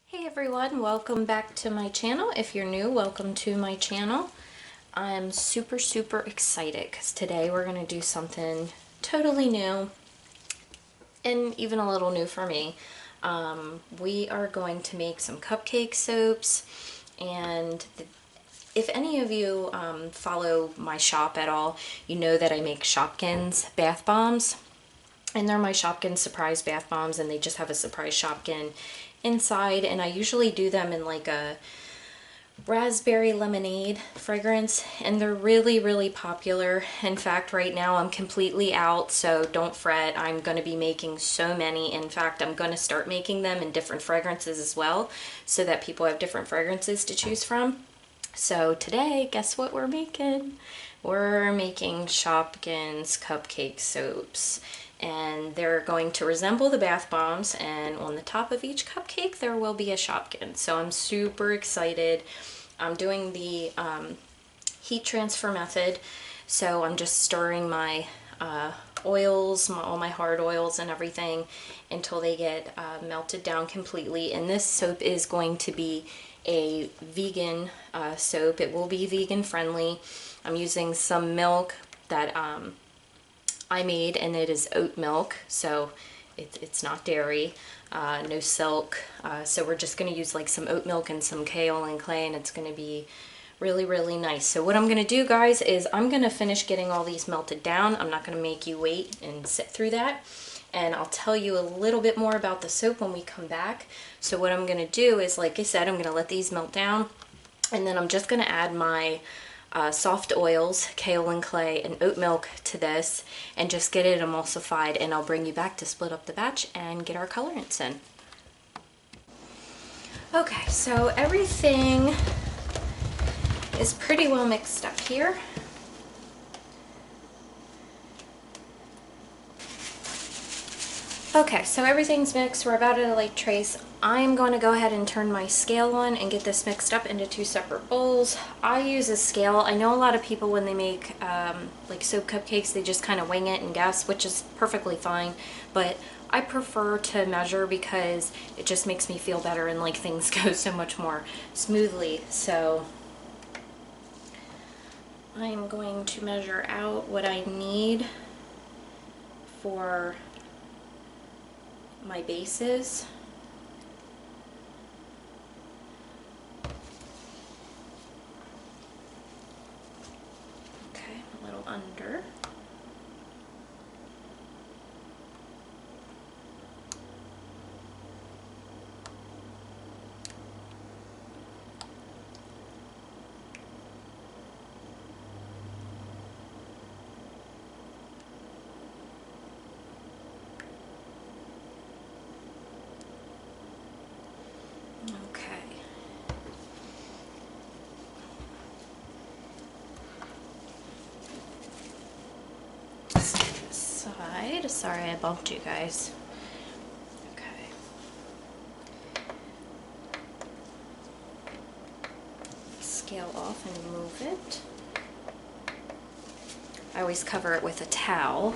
Hey everyone, welcome back to my channel. If you're new, welcome to my channel. I'm super excited because today we're going to do something totally new and even a little new for me. We are going to make some cupcake soaps, and if any of you follow my shop at all, you know that I make Shopkins bath bombs. And they're my Shopkins surprise bath bombs, and they just have a surprise Shopkin inside, and I usually do them in like a raspberry lemonade fragrance, and they're really popular. In fact, right now I'm completely out, so don't fret. I'm going to be making so many. In fact, I'm going to start making them in different fragrances as well, so that people have different fragrances to choose from. So today, guess what we're making? We're making Shopkins cupcake soaps, and they're going to resemble the bath bombs, and on the top of each cupcake there will be a Shopkin. So I'm super excited. I'm doing the heat transfer method, so I'm just stirring my oils, all my hard oils and everything until they get melted down completely. And this soap is going to be a vegan soap. It will be vegan friendly. I'm using some milk that I made, and it is oat milk, so it's not dairy, no silk. So we're just going to use like some oat milk and some kaolin clay, and it's going to be really nice. So what I'm going to do, guys, is I'm going to finish getting all these melted down. I'm not going to make you wait and sit through that, and I'll tell you a little bit more about the soap when we come back. So what I'm going to do is, like I said, I'm going to let these melt down, and then I'm just going to add my soft oils, kaolin clay, and oat milk to this, and just get it emulsified, and I'll bring you back to split up the batch and get our colorants in. Okay, so everything is pretty well mixed up here. Okay, so everything's mixed. We're about at a light trace. I'm going to go ahead and turn my scale on and get this mixed up into two separate bowls. I use a scale. I know a lot of people, when they make like soap cupcakes, they just kind of wing it and guess, which is perfectly fine, but I prefer to measure because it just makes me feel better, and like things go so much more smoothly. So I'm going to measure out what I need for my bases. Okay, a little under. Sorry, I bumped you guys. Okay. Scale off and move it. I always cover it with a towel,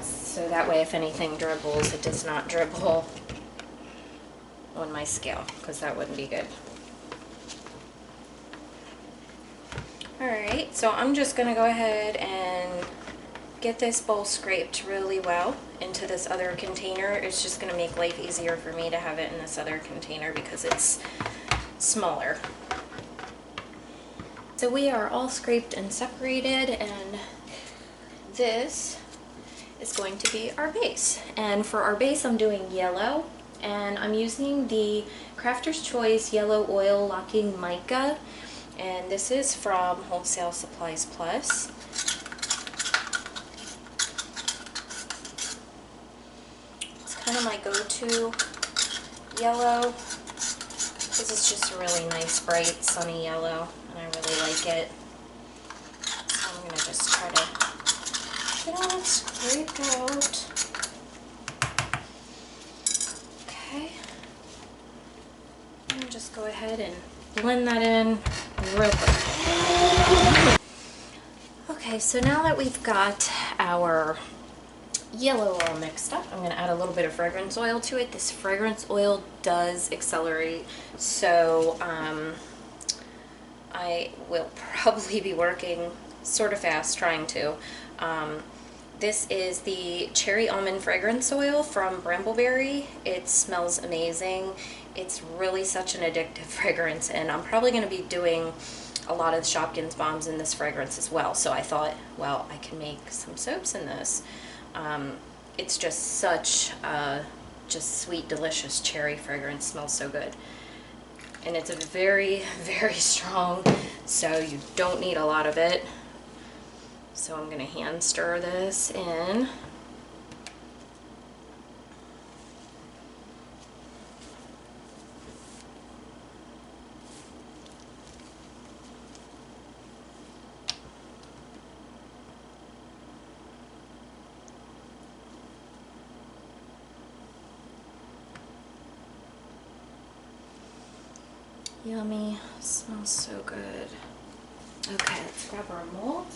so that way if anything dribbles, it does not dribble on my scale, because that wouldn't be good. Alright, so I'm just going to go ahead and get this bowl scraped really well into this other container. It's just going to make life easier for me to have it in this other container because it's smaller. So we are all scraped and separated, and this is going to be our base. And for our base, I'm doing yellow, and I'm using the Crafter's Choice Yellow Oil Locking Mica, and this is from Wholesale Supplies Plus. Kind of my go-to yellow. This is just a really nice, bright, sunny yellow, and I really like it. So I'm going to just try to get all it scraped out. Okay. And just go ahead and blend that in real quick. Okay, so now that we've got our yellow all mixed up. I'm going to add a little bit of fragrance oil to it. This fragrance oil does accelerate, so I will probably be working sort of fast trying to. This is the cherry almond fragrance oil from Brambleberry. It smells amazing. It's really such an addictive fragrance, and I'm probably going to be doing a lot of the Shopkins bombs in this fragrance as well. So I thought, well, I can make some soaps in this. It's just such a just sweet, delicious cherry fragrance. Smells so good. And it's a very, very strong, so you don't need a lot of it. So I'm going to hand stir this in. Yummy, smells so good. Okay, let's grab our mold.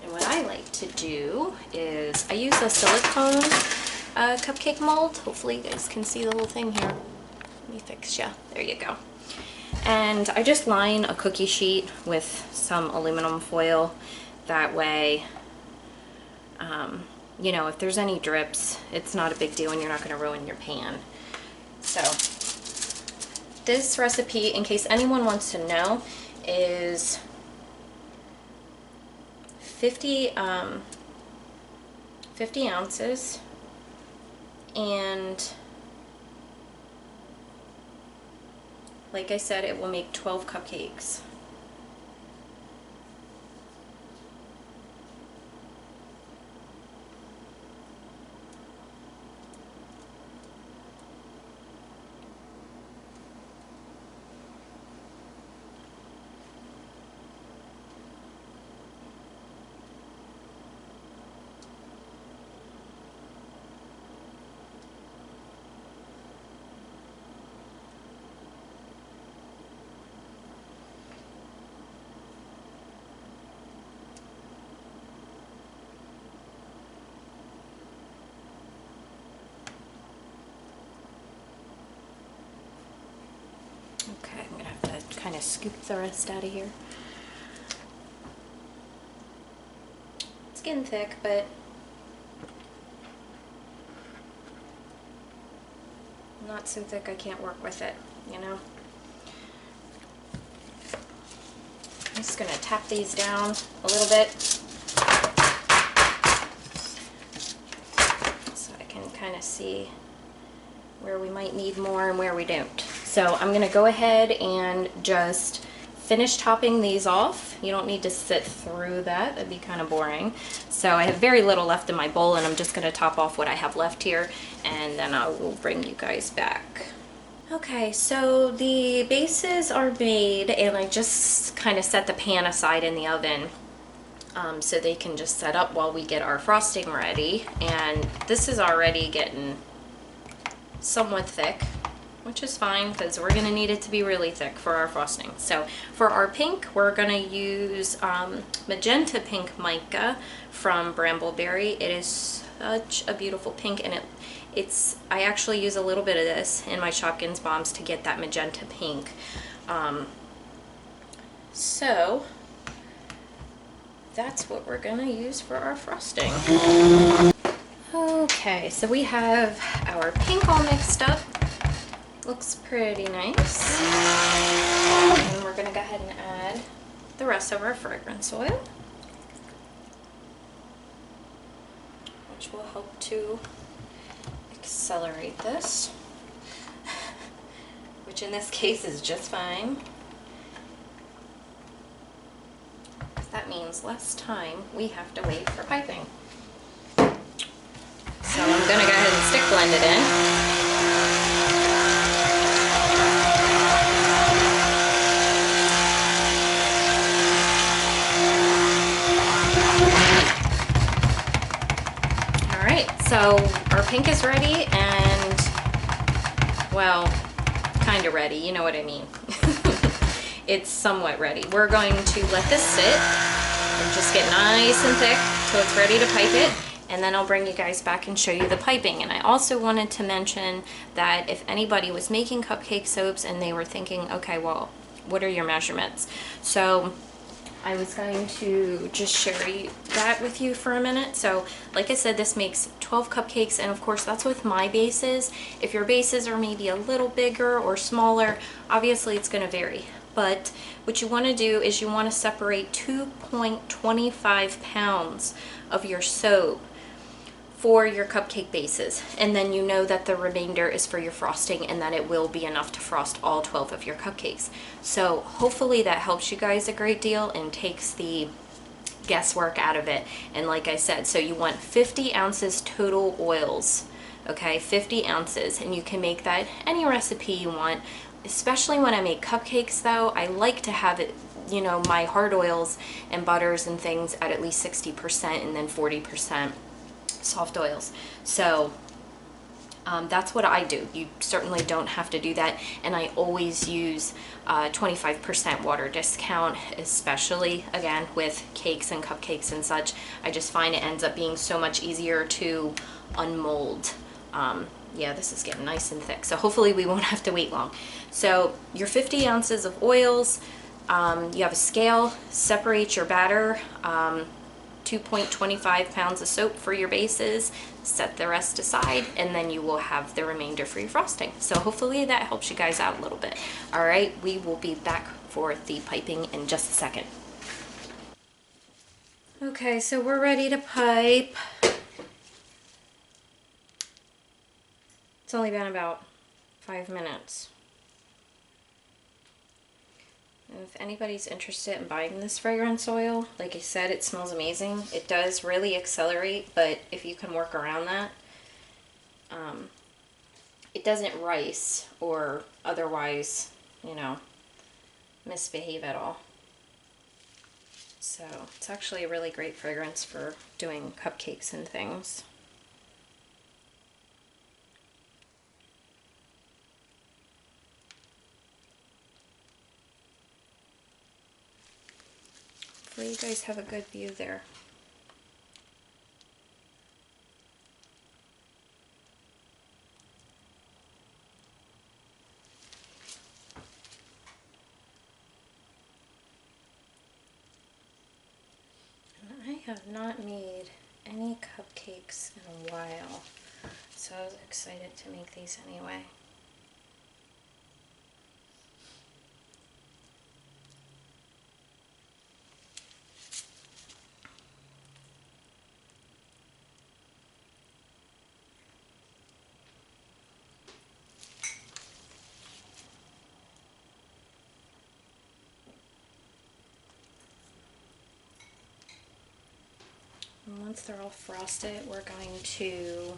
And what I like to do is I use a silicone cupcake mold. Hopefully you guys can see the little thing here. Let me fix ya. There you go. And I just line a cookie sheet with some aluminum foil. That way, you know, if there's any drips, it's not a big deal and you're not going to ruin your pan. So this recipe, in case anyone wants to know, is 50 ounces, and like I said, it will make 12 cupcakes. Okay, I'm gonna have to kind of scoop the rest out of here. It's getting thick, but not so thick I can't work with it, you know? I'm just gonna tap these down a little bit so I can kind of see where we might need more and where we don't. So I'm gonna go ahead and just finish topping these off. You don't need to sit through that, that'd be kind of boring. So I have very little left in my bowl, and I'm just gonna top off what I have left here, and then I will bring you guys back. Okay, so the bases are made, and I just kind of set the pan aside in the oven so they can just set up while we get our frosting ready. And this is already getting somewhat thick, which is fine because we're going to need it to be really thick for our frosting. So for our pink, we're going to use magenta pink mica from Brambleberry. It is such a beautiful pink, and I actually use a little bit of this in my Shopkins bombs to get that magenta pink. So that's what we're going to use for our frosting. Okay, so we have our pink all mixed up. Looks pretty nice. And we're going to go ahead and add the rest of our fragrance oil, which will help to accelerate this, which in this case is just fine. That means less time we have to wait for piping. So I'm going to go ahead and stick blend it in. So our pink is ready, and, well, kind of ready, you know what I mean. It's somewhat ready. We're going to let this sit and just get nice and thick till it's ready to pipe it, and then I'll bring you guys back and show you the piping. And I also wanted to mention that if anybody was making cupcake soaps and they were thinking, okay, well, what are your measurements? So I was going to just share that with you for a minute. So like I said, this makes 12 cupcakes, and of course that's with my bases. If your bases are maybe a little bigger or smaller, obviously it's going to vary. But what you want to do is you want to separate 2.25 pounds of your soap for your cupcake bases, and then you know that the remainder is for your frosting and that it will be enough to frost all 12 of your cupcakes. So hopefully that helps you guys a great deal and takes the guesswork out of it. And like I said, so you want 50 ounces total oils, okay, 50 ounces, and you can make that any recipe you want. Especially when I make cupcakes though, I like to have it, you know, my hard oils and butters and things at least 60% and then 40% soft oils. So that's what I do. You certainly don't have to do that, and I always use 25% water discount, especially again with cakes and cupcakes and such. I just find it ends up being so much easier to unmold. Yeah, this is getting nice and thick, so hopefully we won't have to wait long. So your 50 ounces of oils, you have a scale, separate your batter, 2.25 pounds of soap for your bases, set the rest aside, and then you will have the remainder for your frosting. So hopefully that helps you guys out a little bit. All right, we will be back for the piping in just a second. Okay, so we're ready to pipe. It's only been about 5 minutes. If anybody's interested in buying this fragrance oil, like I said, it smells amazing. It does really accelerate, but if you can work around that, it doesn't rice or otherwise, you know, misbehave at all. So it's actually a really great fragrance for doing cupcakes and things. Hopefully you guys have a good view there. And I have not made any cupcakes in a while, so I was excited to make these anyway. And once they're all frosted, we're going to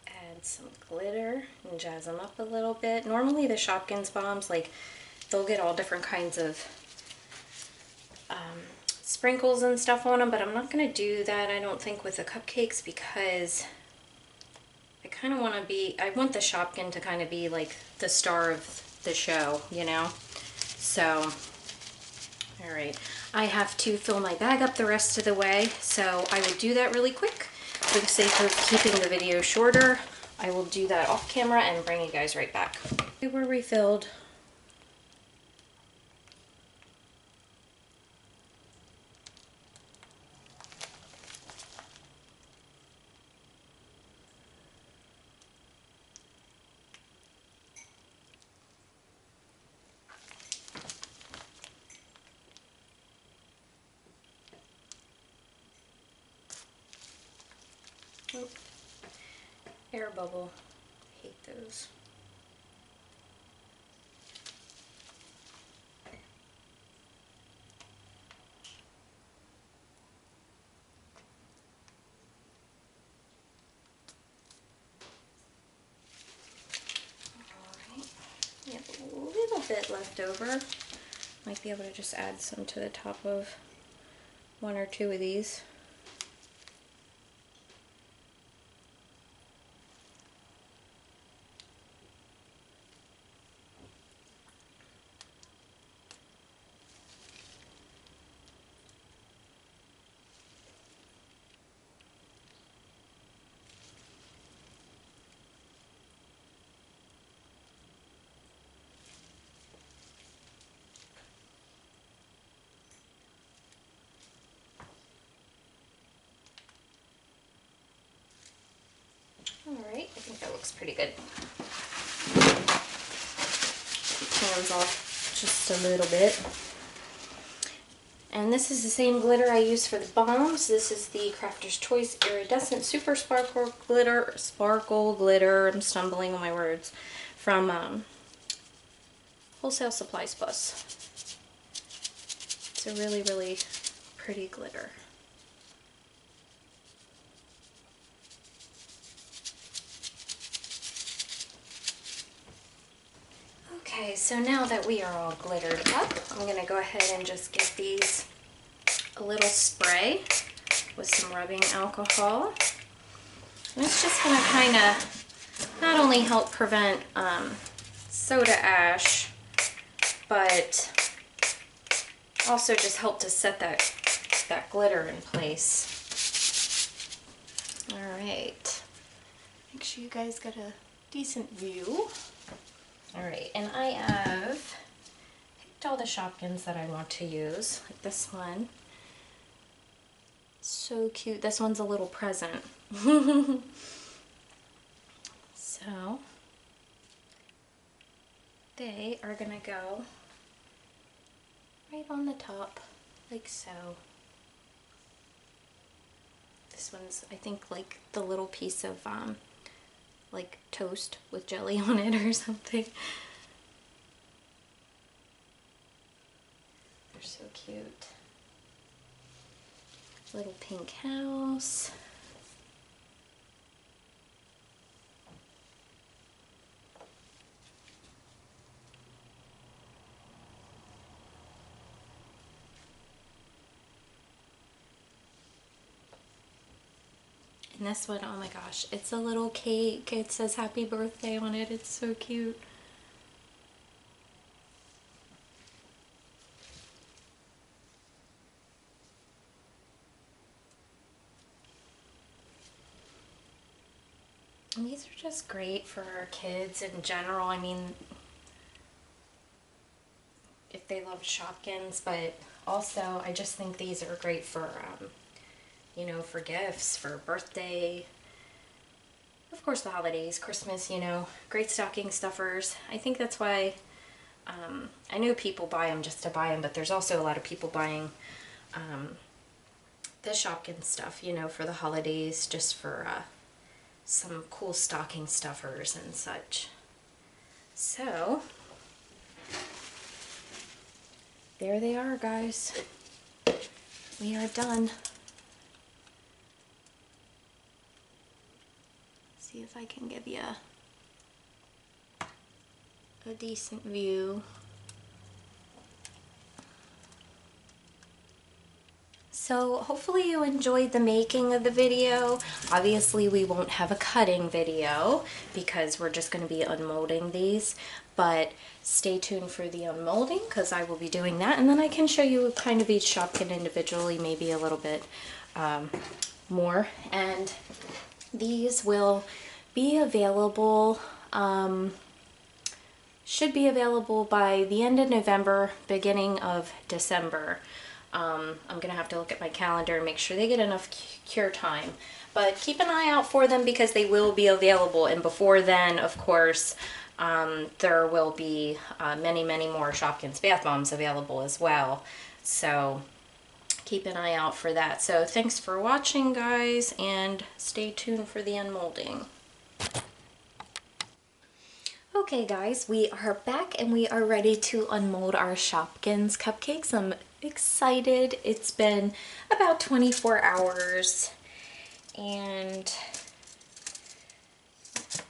add some glitter and jazz them up a little bit. Normally the Shopkins bombs, like, they'll get all different kinds of sprinkles and stuff on them, but I'm not going to do that, I don't think, with the cupcakes, because I kind of want to be, I want the Shopkin to kind of be like the star of the show, you know? So, all right, I have to fill my bag up the rest of the way, so I will do that really quick. For the sake of keeping the video shorter, I will do that off camera and bring you guys right back. We were refilled. Oh, air bubble. Hate those. Alright, we have a little bit left over. Might be able to just add some to the top of one or two of these. right, I think that looks pretty good. Hands off just a little bit. And this is the same glitter I use for the bombs. This is the Crafter's Choice Iridescent Super Sparkle Glitter, I'm stumbling on my words, from Wholesale Supplies Plus. It's a really, really pretty glitter. Okay, so now that we are all glittered up, I'm going to go ahead and just give these a little spray with some rubbing alcohol. And it's just going to kind of not only help prevent soda ash, but also just help to set that glitter in place. All right, make sure you guys get a decent view. All right, and I have picked all the Shopkins that I want to use, like this one. So cute. This one's a little present. So they are gonna go right on the top, like so. This one's, I think, like the little piece of like toast with jelly on it or something. They're so cute. Little pink house. And this one, oh my gosh, it's a little cake. It says happy birthday on it. It's so cute. And these are just great for kids in general. I mean, if they love Shopkins, but also I just think these are great for you know, for gifts, for birthday, of course the holidays, Christmas, you know, great stocking stuffers. I think that's why, I know people buy them just to buy them, but there's also a lot of people buying the Shopkins stuff, you know, for the holidays, just for some cool stocking stuffers and such. So, there they are, guys. We are done. See if I can give you a decent view. So hopefully you enjoyed the making of the video. Obviously we won't have a cutting video because we're just going to be unmolding these, but stay tuned for the unmolding because I will be doing that, and then I can show you kind of each Shopkin individually, maybe a little bit more. And these will be available, should be available by the end of November, beginning of December. I'm gonna have to look at my calendar and make sure they get enough cure time, but keep an eye out for them because they will be available. And before then, of course, there will be many more Shopkins bath bombs available as well, so keep an eye out for that. So thanks for watching, guys, and stay tuned for the unmolding. Okay guys, we are back and we are ready to unmold our Shopkins cupcakes. I'm excited. It's been about 24 hours and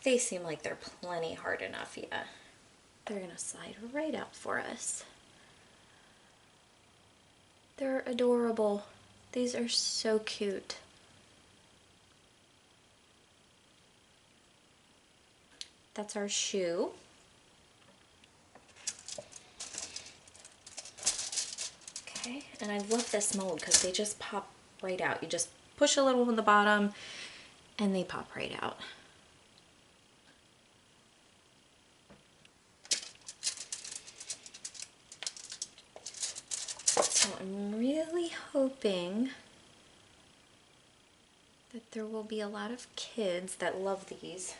they seem like they're plenty hard enough. Yeah, they're gonna slide right out for us. They're adorable. These are so cute. That's our shoe. Okay, and I love this mold because they just pop right out. You just push a little on the bottom and they pop right out. So I'm really hoping that there will be a lot of kids that love these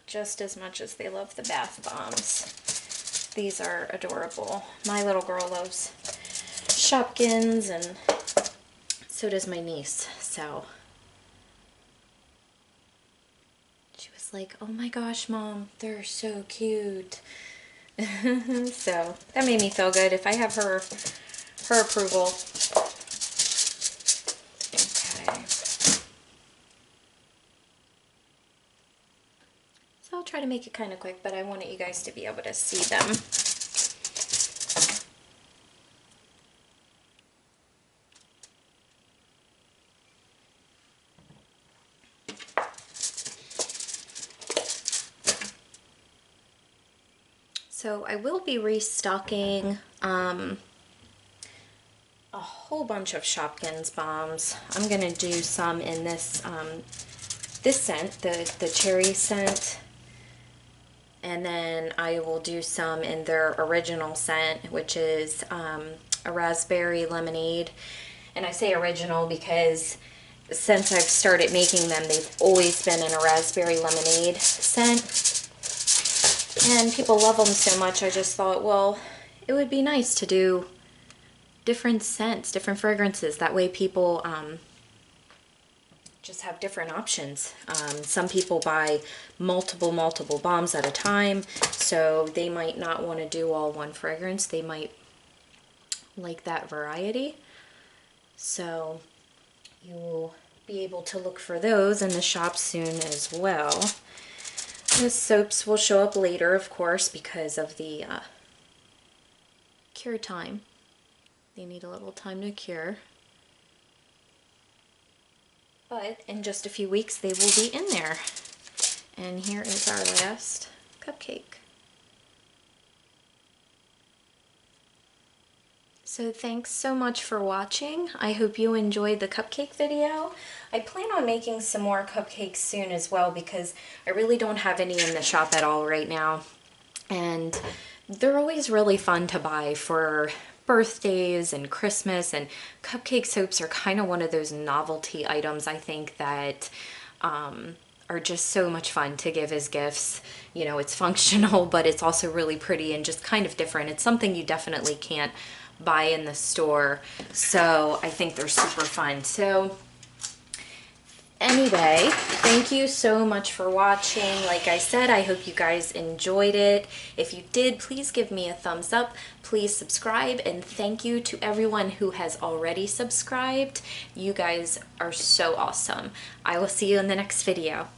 just as much as they love the bath bombs. These are adorable. My little girl loves Shopkins, and so does my niece. So she was like, oh my gosh, Mom, they're so cute. So that made me feel good. If I have her approval. Okay. So I'll try to make it kind of quick, but I wanted you guys to be able to see them. So I will be restocking a whole bunch of Shopkins bombs. I'm gonna do some in this this scent, the cherry scent, and then I will do some in their original scent, which is a raspberry lemonade. And I say original because since I've started making them, they've always been in a raspberry lemonade scent. And people love them so much, I just thought, well, it would be nice to do different scents, different fragrances. That way people just have different options. Some people buy multiple bombs at a time, so they might not want to do all one fragrance. They might like that variety. So you will be able to look for those in the shop soon as well. The soaps will show up later, of course, because of the cure time. They need a little time to cure. But in just a few weeks, they will be in there. And here is our last cupcake. So thanks so much for watching. I hope you enjoyed the cupcake video. I plan on making some more cupcakes soon as well because I really don't have any in the shop at all right now. And they're always really fun to buy for birthdays and Christmas, and cupcake soaps are kind of one of those novelty items I think that are just so much fun to give as gifts. You know, it's functional, but it's also really pretty and just kind of different. It's something you definitely can't buy in the store, so I think they're super fun. So anyway, thank you so much for watching. Like I said, I hope you guys enjoyed it. If you did, please give me a thumbs up. Please subscribe, and thank you to everyone who has already subscribed. You guys are so awesome. I will see you in the next video.